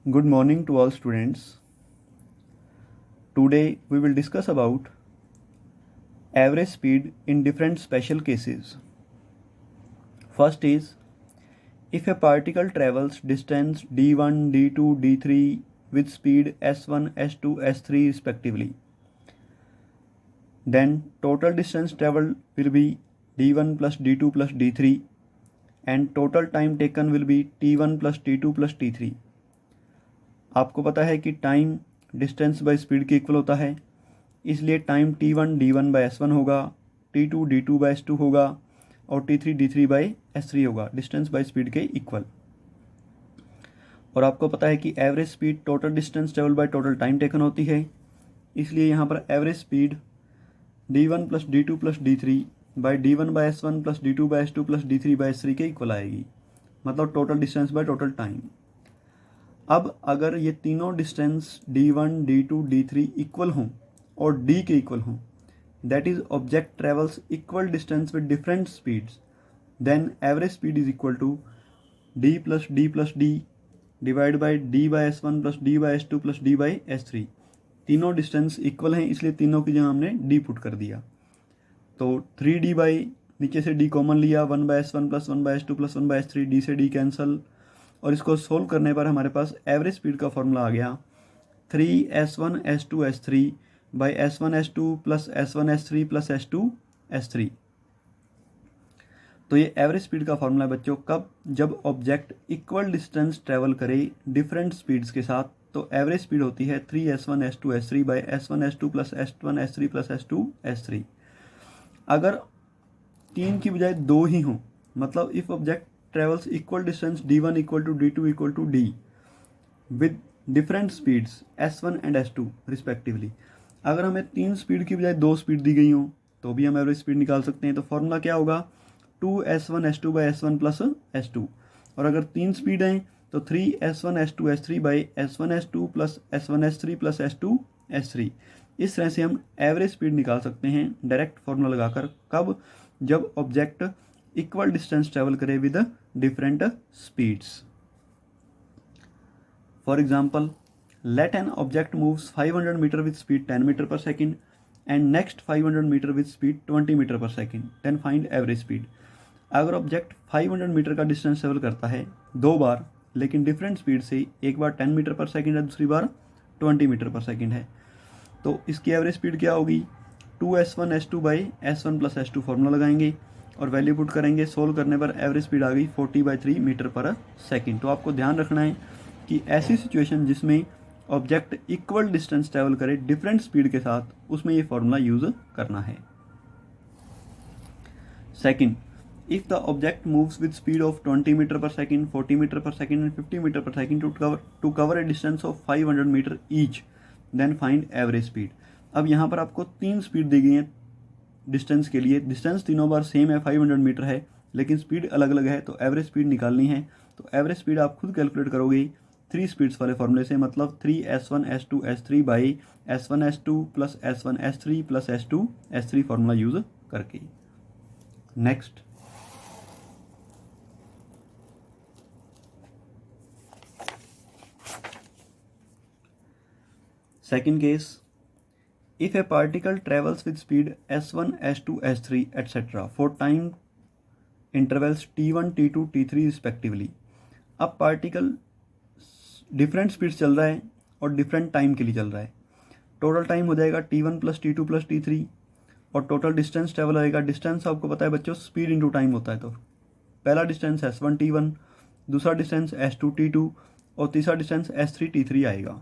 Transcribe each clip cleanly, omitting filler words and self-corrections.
Good morning to all students. Today we will discuss about average speed in different special cases. First is, if a particle travels distance d1, d2, d3 with speed s1, s2, s3 respectively, then total distance traveled will be d1 plus d2 plus d3 and total time taken will be t1 plus t2 plus t3. आपको पता है कि time distance by speed के equal होता है, इसलिए time t1 d1 by s1 होगा, t2 d2 by s2 होगा और t3 d3 बाय s3 होगा, डिस्टेंस बाय स्पीड के इक्वल। और आपको पता है कि average speed total distance travel by total time taken होती है, इसलिए यहाँ पर average speed d1 plus d2 plus d3 by d1 by s1 plus d2 by s2 plus d3 by s3 के इक्वल आएगी, मतलब total distance by total time. अब अगर ये तीनों distance d1, d2, d3 equal हों और d के इक्वल हों, that is object travels equal distance with different speeds, then average speed is equal to d plus d divide by d by s1 plus d by s2 plus d by s3। तीनों distance equal हैं, इसलिए तीनों की जगह हमने d put कर दिया। तो 3d बाई नीचे से d कॉमन लिया, 1 by s1 plus 1 by s2 plus 1 by s3, d से d कैंसल, और इसको सोल्व करने पर हमारे पास एवरेज स्पीड का फॉर्मूला आ गया 3s1 s2 s3 by s1 s2 plus s1 s3 plus s2 s3। तो ये एवरेज स्पीड का फॉर्मूला है बच्चों, कब? जब ऑब्जेक्ट इक्वल डिस्टेंस ट्रेवल करे डिफरेंट स्पीड्स के साथ, तो एवरेज स्पीड होती है 3s1 s2 s3 by s1 s2 plus s1 s3 plus s2 s3। अगर 3 की बजाय 2 ही हों, मतलब if object travels equal distance d1 equal to d2 equal to d with different speeds s1 and s2 respectively। अगर हमें 3 speed की बजाय 2 speed दी गई हो तो भी हम एवरेज स्पीड निकाल सकते हैं। तो फॉर्मूला क्या होगा? 2s1 s2 by s1 plus s2, और अगर 3 स्पीड हैं तो 3s1 s2 s3 by s1 s2 plus s1 s3 plus s2 s3। इस तरह से हम एवरेज स्पीड निकाल सकते हैं डायरेक्ट फॉर्मूला लगाकर। कब? जब ऑब्जेक्ट इक्वल डिस्टेंस ट्रेवल करे with different speeds. For example, let an object moves 500 metre with speed 10 metre per second and next 500 metre with speed 20 metre per second, then find average speed. अगर object 500 metre का distance travel करता है 2 बार, लेकिन different speed से, एक बार 10 metre per second है, दूसरी बार 20 metre per second है, तो इसकी एवरेज स्पीड क्या होगी? 2s1 s2 by s1 plus s2 formula लगाएंगे और वैल्यू पुट करेंगे। सोल्व करने पर एवरेज स्पीड आ गई 40/3 मीटर पर सेकेंड। तो आपको ध्यान रखना है कि ऐसी सिचुएशन जिसमें ऑब्जेक्ट इक्वल डिस्टेंस ट्रेवल करे डिफरेंट स्पीड के साथ, उसमें ये फॉर्मूला यूज करना है। Second, if the object moves with speed of 20 metre per second, 40 metre per second and 50 metre per second to cover a distance of 500 metre each, then find average speed. अब यहाँ पर आपको 3 speed दी गई है distance के लिए, distance तीनों बार same है, 500 मीटर है, लेकिन स्पीड अलग अलग है, तो एवरेज स्पीड निकालनी है। तो एवरेज स्पीड आप खुद कैलकुलेट करोगे 3 स्पीड्स वाले फॉर्मूले से, मतलब 3s1 s2 s3 by s1 s2 plus s1 s3 plus s2 s3 formula use करके। Next, second case, if a particle travels with speed s1 s2 s3 etc for time intervals t1 t2 t3 respectively। अब particle different speed चल रहा है और different time के लिए चल रहा है। टोटल टाइम हो जाएगा t1 plus t2 plus t3 और टोटल डिस्टेंस ट्रेवल होएगा, डिस्टेंस आपको पता है बच्चों स्पीड इंटू टाइम होता है, तो पहला डिस्टेंस s1 t1, दूसरा डिस्टेंस s2 t2 और तीसरा डिस्टेंस s3 t3 आएगा।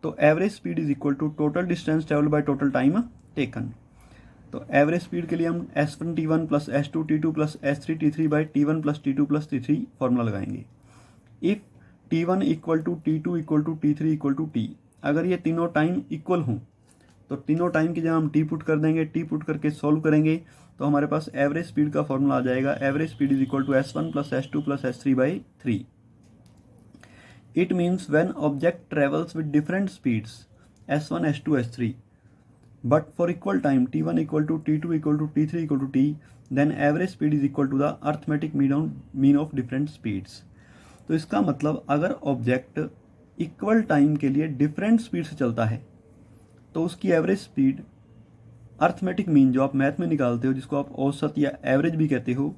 तो average speed is equal to total distance travel by total time taken. तो एवरेज स्पीड के लिए हम s1 t1 plus s2 t2 plus s3 t3 by t1 plus t2 plus t3 formula लगाएंगे। If t1 equal to t2 equal to t3 equal to t, अगर ये तीनों time equal हों तो तीनों टाइम की जगह हम t पुट कर देंगे, t पुट करके सोल्व करेंगे तो हमारे पास एवरेज स्पीड का फॉर्मूला आ जाएगा। Average speed is equal to s1 plus s2 plus s3 by 3। It means when object travels with different speeds s1 s2 s3 but for equal time t1 equal to t2 equal to t3 equal to t, then average speed is equal to the arithmetic mean of different speeds। तो इसका मतलब अगर object equal time के लिए different speed से चलता है तो उसकी एवरेज स्पीड अर्थमेटिक मीन जो आप मैथ में निकालते हो, जिसको आप औसत या एवरेज भी कहते हो,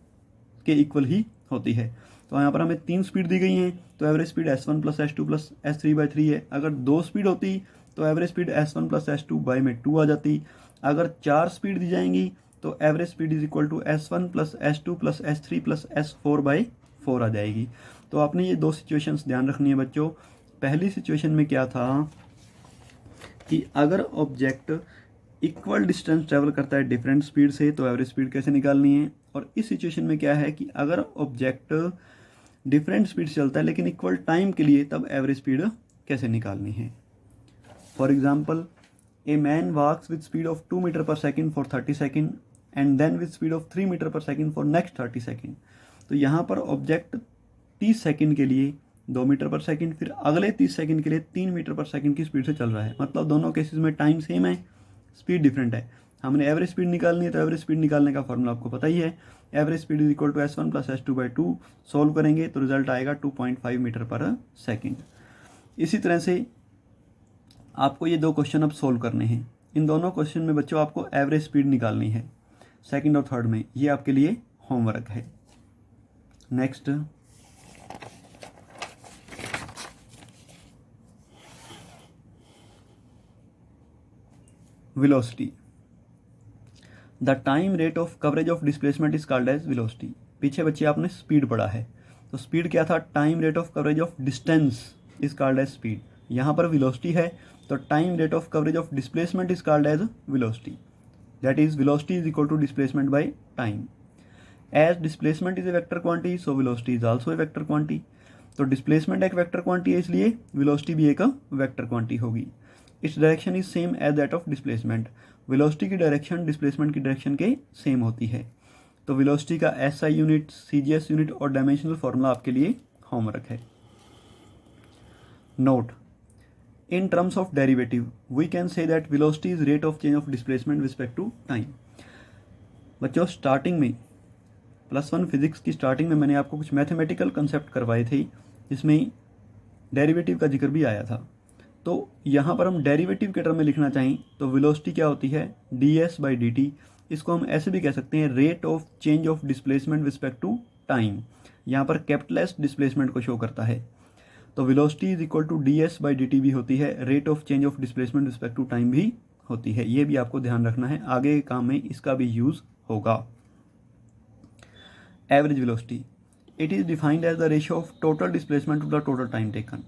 के इक्वल ही होती है। तो यहाँ पर हमें 3 स्पीड दी गई हैं तो average speed S1 plus S2 plus S3/3 है। अगर 2 स्पीड होती तो average speed S1 plus S2 by में 2 आ जाती। अगर 4 स्पीड दी जाएंगी तो average speed is equal to S1 plus S2 plus S3 plus S4/4 आ जाएगी। तो आपने ये 2 सिचुएशंस ध्यान रखनी है बच्चों। पहली सिचुएशन में क्या था कि अगर ऑब्जेक्ट इक्वल डिस्टेंस ट्रेवल करता है डिफरेंट स्पीड से तो एवरेज स्पीड कैसे निकालनी है, और इस सिचुएशन में क्या है कि अगर ऑब्जेक्ट डिफरेंट स्पीड से चलता है लेकिन इक्वल टाइम के लिए, तब एवरेज स्पीड कैसे निकालनी है। For example, a man walks with speed of 2 metre per second for 30 second and then with speed of 3 metre per second for next 30 second. तो यहाँ पर ऑब्जेक्ट 30 सेकेंड के लिए 2 मीटर पर सेकेंड, फिर अगले 30 सेकेंड के लिए 3 मीटर पर सेकेंड की स्पीड से चल रहा है। मतलब दोनों केसेस में टाइम सेम है, स्पीड डिफरेंट है। हमने एवरेज स्पीड निकालनी है तो एवरेज स्पीड निकालने का फॉर्मूला आपको पता ही है। Average speed is equal to S1 plus S2/2। Solve करेंगे तो रिजल्ट आएगा 2.5 मीटर पर सेकेंड। इसी तरह से आपको ये 2 क्वेश्चन अब सोल्व करने हैं। इन दोनों क्वेश्चन में बच्चों आपको एवरेज स्पीड निकालनी है, सेकंड और थर्ड में। ये आपके लिए होमवर्क है। Next, velocity. The time rate of coverage of displacement is called as velocity. पीछे बच्चे आपने स्पीड पढ़ा है, तो स्पीड क्या था, time rate of coverage of distance is called as speed. यहाँ पर वेलोसिटी है तो time rate of coverage of displacement is called as velocity. That is velocity is equal to displacement by time. As displacement is a vector quantity so velocity is also a vector quantity. तो displacement एक vector quantity है, इसलिए velocity भी एक vector quantity होगी। It's direction is same as that of displacement. Velocity की direction displacement की direction के सेम होती है। तो वेलोसिटी का SI यूनिट, CGS यूनिट और डायमेंशनल फॉर्मूला आपके लिए होमवर्क है। Note, in terms of derivative we can say that velocity is rate of change of displacement with respect to time। बच्चों स्टार्टिंग में +1 फिजिक्स की स्टार्टिंग में मैंने आपको कुछ मैथमेटिकल कंसेप्ट करवाए थे जिसमें डेरिवेटिव का जिक्र भी आया था। तो यहाँ पर हम डेरिवेटिव के टर्म में लिखना चाहें तो वेलोसिटी क्या होती है, ds/dt। इसको हम ऐसे भी कह सकते हैं rate of change of displacement with respect to time. यहाँ पर कैपिटल S डिस्प्लेसमेंट को शो करता है। तो velocity is equal to ds/dt भी होती है, rate of change of displacement respect to time भी होती है। ये भी आपको ध्यान रखना है, आगे के काम में इसका भी यूज होगा। Average velocity, it is defined as the ratio of total displacement to the total time taken.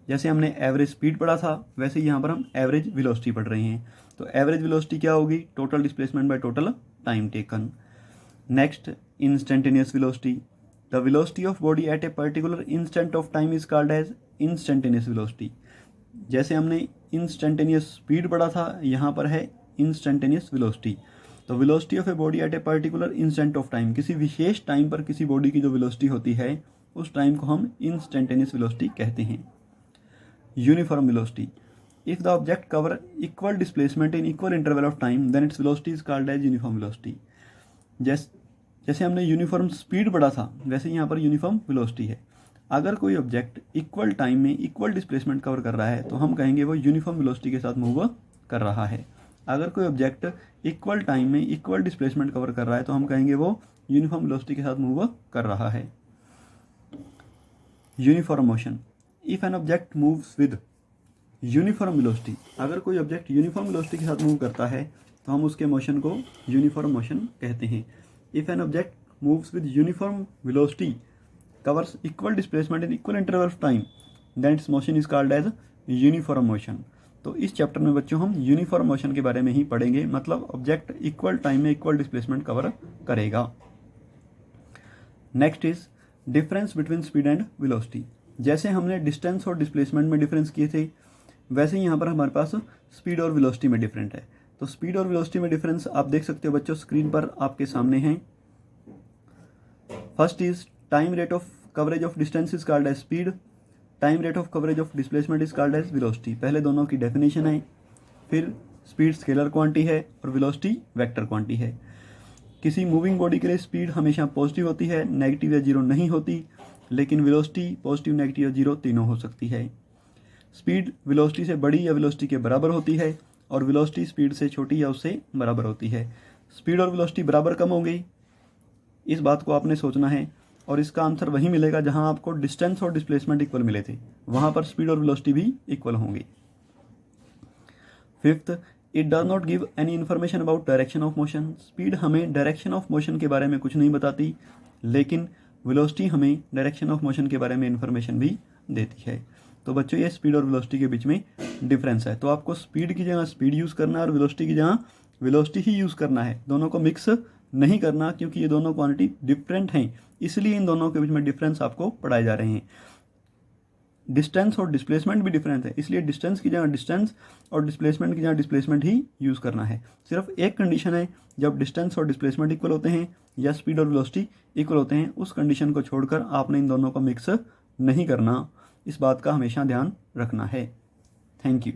जैसे हमने एवरेज स्पीड पढ़ा था वैसे यहाँ पर हम एवरेज वेलोसिटी पढ़ रहे हैं। तो एवरेज वेलोसिटी क्या होगी, total displacement by total time taken. Next, instantaneous velocity. The velocity of body at a particular instant of time is called as instantaneous velocity. जैसे हमने इंस्टेंटेनियस स्पीड पढ़ा था, यहाँ पर है इंस्टेंटेनियस वेलोसिटी। तो velocity of a body at a particular instant of time, किसी विशेष टाइम पर किसी बॉडी की जो वेलोसिटी होती है उस टाइम को हम इंस्टेंटेनियस वेलोसिटी कहते हैं। Uniform velocity, if the object cover equal displacement in equal interval of time then its velocity is called as uniform velocity. जैसे हमने यूनिफॉर्म स्पीड पढ़ा था वैसे यहाँ पर यूनिफॉर्म वेलोसिटी है। अगर कोई ऑब्जेक्ट इक्वल टाइम में इक्वल डिस्प्लेसमेंट कवर कर रहा है तो हम कहेंगे वो यूनिफॉर्म वेलोसिटी के साथ मूव कर रहा है। अगर कोई ऑब्जेक्ट इक्वल टाइम में इक्वल डिस्प्लेसमेंट कवर कर रहा है तो हम कहेंगे वो यूनिफॉर्म वेलोसिटी के साथ मूव कर रहा है। Uniform motion, if an object moves with uniform velocity, अगर कोई ऑब्जेक्ट यूनिफॉर्म वेलोसिटी के साथ मूव करता है तो हम उसके मोशन को यूनिफॉर्म मोशन कहते हैं। If an object moves with uniform velocity covers equal displacement in equal interval of time then its motion is called as uniform motion. तो इस चैप्टर में बच्चों हम यूनिफॉर्म मोशन के बारे में ही पढ़ेंगे, मतलब ऑब्जेक्ट इक्वल टाइम में इक्वल डिस्प्लेसमेंट कवर करेगा। Next is difference between speed and velocity. जैसे हमने डिस्टेंस और डिस्प्लेसमेंट में डिफरेंस किए थे वैसे ही यहाँ पर हमारे पास स्पीड और वेलोसिटी में डिफरेंट है। तो स्पीड और वेलोसिटी में डिफरेंस आप देख सकते हो बच्चों, स्क्रीन पर आपके सामने हैं। First is time rate of coverage of distance is called as speed, time rate of coverage of displacement is called as velocity. पहले दोनों की डेफिनेशन है। फिर स्पीड स्केलर क्वांटिटी है और वेलोसिटी वेक्टर क्वांटिटी है। किसी मूविंग बॉडी के लिए स्पीड हमेशा पॉजिटिव होती है, नेगेटिव या जीरो नहीं होती, लेकिन वेलोसिटी पॉजिटिव, नेगेटिव या जीरो तीनों हो सकती है। स्पीड वेलोसिटी से बड़ी या वेलोसिटी के बराबर होती है और वेलोसिटी स्पीड से छोटी या उससे बराबर होती है। स्पीड और वेलोसिटी बराबर कम हो गई, इस बात को आपने सोचना है और इसका आंसर वही मिलेगा जहां आपको डिस्टेंस और डिस्प्लेसमेंट इक्वल मिले थे, वहां पर स्पीड और वेलोसिटी भी इक्वल होंगी। Fifth, it does not give any information about direction of motion. Speed हमें डायरेक्शन ऑफ मोशन के बारे में कुछ नहीं बताती, लेकिन वेलोसिटी हमें डायरेक्शन ऑफ मोशन के बारे में इन्फॉर्मेशन भी देती है। तो बच्चों ये स्पीड और वेलोसिटी के बीच में डिफरेंस है। तो आपको स्पीड की जगह स्पीड यूज़ करना है और वेलोसिटी की जगह वेलोसिटी ही यूज़ करना है, दोनों को मिक्स नहीं करना, क्योंकि ये दोनों क्वांटिटी डिफरेंट हैं, इसलिए इन दोनों के बीच में डिफरेंस आपको पढ़ाए जा रहे हैं। डिस्टेंस और डिस्प्लेसमेंट भी डिफरेंट है, इसलिए डिस्टेंस की जगह डिस्टेंस और डिस्प्लेसमेंट की जगह डिस्प्लेसमेंट ही यूज़ करना है। सिर्फ एक कंडीशन है, जब डिस्टेंस और डिस्प्लेसमेंट इक्वल होते हैं या स्पीड और वेलोसिटी इक्वल होते हैं, उस कंडीशन को छोड़कर आपने इन दोनों को मिक्स नहीं करना। इस बात का हमेशा ध्यान रखना है। Thank you.